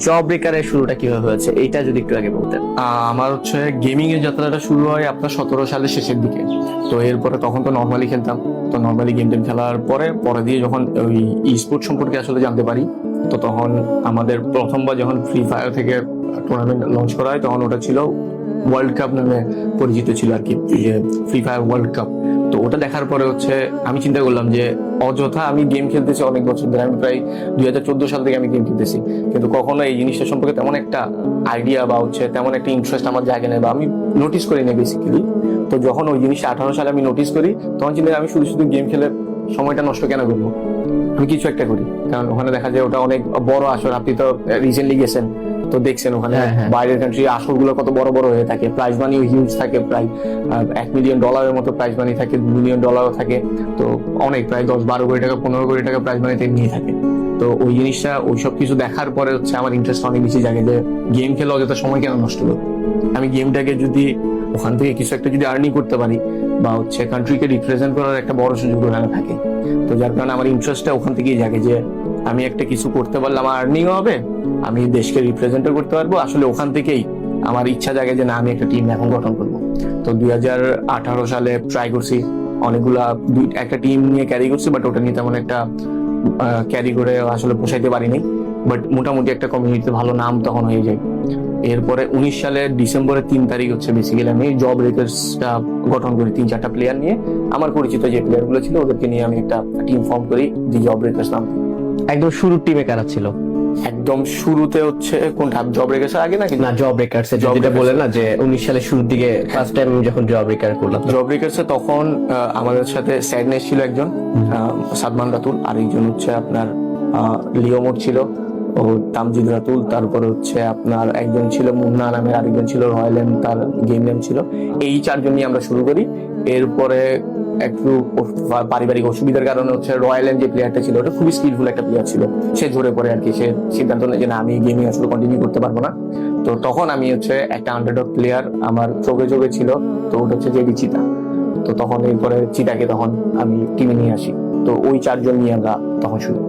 Job ব্রেকারের শুরুটা কিভাবে হয়েছে এইটা যদি একটু আগে বলতেন। আমার হচ্ছে গেমিং এর যাত্রাটা শুরু হয় আপনার 17 সালের শেষের দিকে। তো এরপরে তখন তো নর্মালি খেলতাম। তো নর্মালি গেম টেম খেলার পরে দিয়ে যখন ওই ই স্পোর্ট সম্পর্কে আসলে জানতে পারি, তো তখন আমাদের প্রথমবার যখন ফ্রি ফায়ার থেকে টুর্নামেন্ট লঞ্চ করা হয়, তখন ওটা ছিল ওয়ার্ল্ড কাপ নামে পরিচিত ছিল আর কি, যে ফ্রি ফায়ার ওয়ার্ল্ড কাপ। তো ওটা দেখার পরে হচ্ছে আমি চিন্তা করলাম যে অযথা আমি গেম খেলতেছি অনেক বছর ধরে, আমি প্রায় 2014 সাল থেকে আমি গেম খেলতেছি, কিন্তু কখনো এই জিনিসটা সম্পর্কে তেমন একটা আইডিয়া বা হচ্ছে তেমন একটা ইন্টারেস্ট আমার জাগে না, বা আমি নোটিস করি না বেসিক্যালি। তো যখন ওই জিনিসটা 18 সালে আমি নোটিস করি, তখন চিন্তা করি আমি শুধু শুধু গেম খেলে সময়টা নষ্ট কেন করবো, আমি কিছু একটা করি। কারণ ওখানে দেখা যায় ওটা অনেক বড় আসর, আপনি তো রিসেন্টলি গেছেন, তো দেখছেন ওখানে বাইরের কান্ট্রি আসর গুলো কত বড় বড় হয়ে থাকে, প্রাইজ মানিও হিউজ থাকে, প্রায় $1 মিলিয়ন মতো প্রাইজ মানি থাকে, $2 মিলিয়ন থাকে। তো অনেক প্রায় 10-12 কোটি টাকা 15 কোটি টাকা প্রাইজ মানিতে নিয়ে থাকে। তো ওই জিনিসটা ওই সব কিছু দেখার পরে হচ্ছে আমার ইন্টারেস্ট অনেক বেশি জাগে যে গেম খেলে অযথা সময় কেন নষ্ট করবো, আমি গেমটাকে যদি ওখান থেকে কিছু একটা যদি আর্নিং করতে পারি বা হচ্ছে কান্ট্রিকে রিপ্রেজেন্ট করার একটা বড় সুযোগ ওখানে থাকে। তো যার কারণে আমার ইন্টারেস্টটা ওখান থেকেই জাগে যে আমি একটা কিছু করতে পারলে আমার আর্নিংও হবে, আমি দেশকে রিপ্রেজেন্টও করতে পারবো। আসলে ওখান থেকেই আমার ইচ্ছা জাগে যে না, আমি একটা টিম এখন গঠন করবো। তো 2018 সালে ট্রাই করছি অনেকগুলা, একটা টিম নিয়ে ক্যারি করছি, বাট ওটা নিয়ে তেমন একটা ক্যারি করে আসলে পোষাইতে পারিনি। বাট মোটামুটি একটা কমিউনিটিতে ভালো নাম তখন হয়ে যায়। এরপরে 19 সালের ডিসেম্বরের 3 তারিখ হচ্ছে বেসিক্যালি আমি জব ব্রেকার্সটা গঠন করি 3-4টা প্লেয়ার নিয়ে। আমার পরিচিত যে প্লেয়ার গুলো ছিল ওদেরকে নিয়ে আমি একটা টিম ফর্ম করি, দি জব ব্রেকার্স নাম। একদম শুরুর টিমে কারা ছিল? একদম শুরুতে হচ্ছে কোনটা, জব ব্রেকার্স আগে নাকি? না, জব ব্রেকার্স Job যেটা Breakers। বলেন না যে 19 সালের শুরুর দিকে ফার্স্ট টাইম যখন জব ব্রেকার করলাম। জব ব্রেকার্সে তখন আমাদের সাথে স্যাডনেস ছিল একজন, সাদমান রাতুল, আর একজন হচ্ছে আপনার লিওমোট ছিল, ও তামজিদ রাতুল, তারপরে হচ্ছে আপনার একজন ছিল মুন্না নামের, আরেকজন ছিল রয়্যাল, তার গেম নেম ছিল। এই 4জন নিয়ে আমরা শুরু করি। এরপরে একটু পারিবারিক অসুবিধার কারণে হচ্ছে রয়্যাল যে প্লেয়ারটা ছিল ওটা খুবই স্কিলফুল একটা প্লেয়ার ছিল, সে ঝরে পড়ে আর কি, সে সিদ্ধান্ত নেয় যে না, আমি গেমিং আসলে কন্টিনিউ করতে পারবো না। তো তখন আমি হচ্ছে একটা আন্ডারডগ প্লেয়ার আমার চোখে চোখে ছিল, তো ওটা হচ্ছে জেডি চিতা। তো তখন এরপরে চিতাকে তখন আমি টিমে নিয়ে আসি। তো ওই 4জন নিয়ে আমরা তখন শুরু।